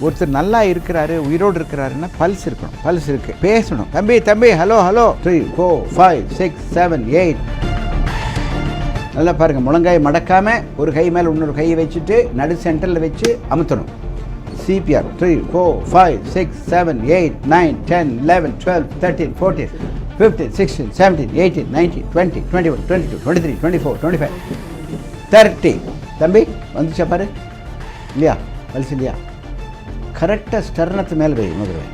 ஒருத்தர் நல்லா இருக்கிறாரு, உயிரோடு இருக்கிறாருன்னா பல்ஸ் இருக்கணும், பல்ஸ் இருக்கு, பேசணும். தம்பி தம்பி, ஹலோ ஹலோ, 3 4 5 6 7 8. நல்லா பாருங்க, முழங்காய் மடக்காம ஒரு கை மேல இன்னொரு கையை வச்சுட்டு நடு சென்டர்ல வச்சு அமுத்தணும். CPR 3 4 5 6 7 8 9 10 11 12 13 14 15 16 17 18 19 20 21 22 23 24 25 30. தம்பி வந்துச்சா பாரு, இல்லையா பல்ஸ் இல்லையா? கரெக்டாக ஸ்டர்னத்து மேலே வை, இன்னொரு வை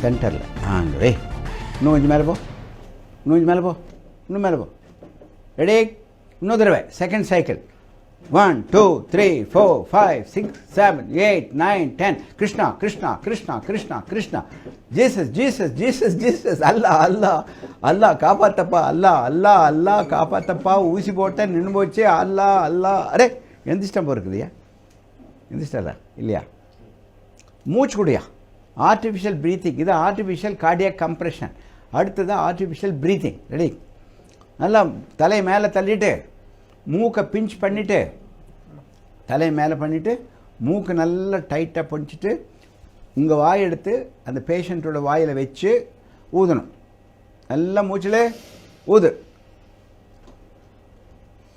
சென்டரில், அங்கே வை. இன்னும் கொஞ்சம் மேலே போ, இன்னும் கொஞ்சம் மேலே போ, இன்னும் மேலே போ. ரெடி? இன்னொரு தடவை second cycle. 1 2 3 4 5 6 7 8 9 10. Krishna Krishna Krishna Krishna Krishna. Jesus Jesus Jesus Jesus. Allah Allah Allah காப்பாத்தப்பா, அல்லா அல்லா அல்லா காப்பாத்தப்பா. ஊசி போட்ட நின்று போச்சு, அல்லா அல்லா. அரே எந்திரிச்சிட்டா போஇருக்குதுயா, எந்திரிச்சிட்டா இல்லையா? மூச்சு கூடியா, ஆர்டிஃபிஷியல் ப்ரீத்திங். இது ஆர்டிஃபிஷியல் கார்டியாக் கம்ப்ரெஷன். அடுத்தது ஆர்டிஃபிஷியல் ப்ரீத்திங். ரெடி? நல்லா தலை மேலே தள்ளிட்டு மூக்கை பிஞ்ச் பண்ணிவிட்டு, தலை மேலே பண்ணிவிட்டு மூக்கை நல்லா டைட்டாக பிடிச்சிட்டு உங்கள் வாய் எடுத்து அந்த பேஷண்ட்டோட வாயில் வச்சு ஊதணும். நல்லா மூச்சில் ஊது.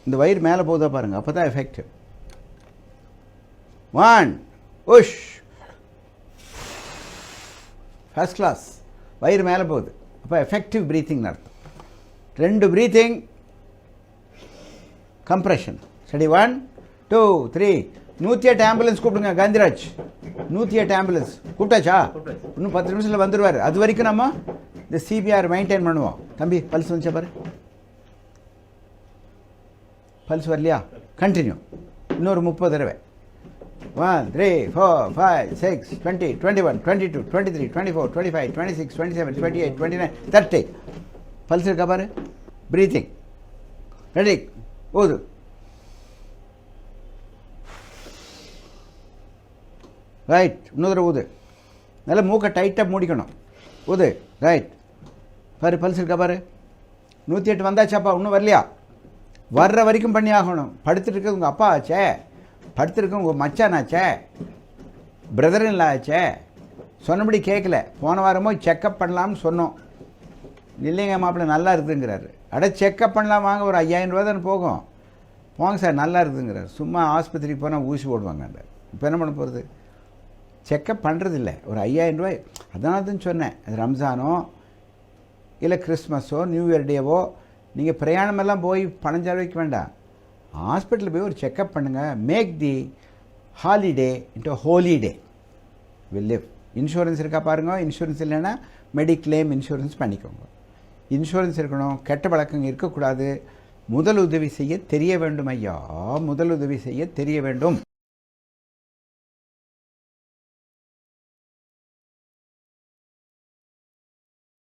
இந்த வயிறு மேலே போதா பாருங்கள், அப்போ தான் எஃபெக்ட். 1 உஷ், first class. வயிறு மேலே போகுது, அப்போ எஃபெக்டிவ் ப்ரீத்திங்னு அர்த்தம். 2 ப்ரீத்திங் கம்ப்ரெஷன். சரி, 1 2 3. 108 ஆம்புலன்ஸ் கூப்பிடுங்க. காந்திராஜ் 108 ஆம்புலன்ஸ் கூப்பிட்டாச்சா? இன்னும் 10 நிமிஷத்தில் வந்துடுவார். அது வரைக்கும் நம்ம இந்த சிபிஆர் மெயின்டைன் பண்ணுவோம். தம்பி பல்ஸ் வந்துச்சா பாரு, பல்ஸ் வரலையா? கண்டினியூ இன்னொரு 30 தடவை. 1 3 4 5 6 20 21 22 23 24 25 26 27 28 29 30. பல்ஸ் இருக்கா பாரு. ப்ரீத்திங். ரெடி? ஊது. ரைட். இன்னொரு ஊது. நல்லா மூக்கை டைட்டாக மூடிக்கணும். ஊது. ரைட். பாரு பல்ஸ் இருக்கா பாரு. 108 வந்தாச்சாப்பா? இன்னும் வரலையா? வர்ற வரைக்கும் பண்ணி ஆகணும். படுத்துட்டு இருக்கிறது உங்கள் அப்பா ஆச்சே, படுத்துருக்க உங்கள் மச்சானாச்சே, பிரதர் இல்லை ஆச்சே. சொன்னபடி கேட்கல. போன வாரமோ செக்கப் பண்ணலாம்னு சொன்னோம். இல்லைங்க மாப்பிள்ளை நல்லா இருக்குதுங்கிறாரு. அட செக்கப் பண்ணலாம் வாங்க, ஒரு 5000 ரூபா தானே போகும். போங்க சார் நல்லா இருக்குதுங்கிறார். சும்மா ஆஸ்பத்திரிக்கு போனால் ஊசி போடுவாங்க. இப்போ என்ன பண்ண போகிறது? செக்கப் பண்ணுறதில்ல. ஒரு 5000 ரூபாய். அதனால தான் சொன்னேன், அது ரம்ஜானோ இல்லை கிறிஸ்மஸோ நியூ இயர் டேவோ நீங்கள் பிரயாணமெல்லாம் போய் பணம் செலவழிக்க வேண்டாம். ஹாஸ்பிட்டலில் போய் ஒரு செக்கப் பண்ணுங்கள். Make the holiday into holy day. Will live. Insurance இருக்கா பாருங்கள். இன்சூரன்ஸ் இல்லைன்னா மெடிக்ளைம் இன்சூரன்ஸ் பண்ணிக்கோங்க. இன்சூரன்ஸ் இருக்கணும். கெட்ட பழக்கங்கள் இருக்கக்கூடாது. முதலுதவி செய்ய தெரிய வேண்டும் ஐயா, முதலுதவி செய்ய தெரிய வேண்டும்.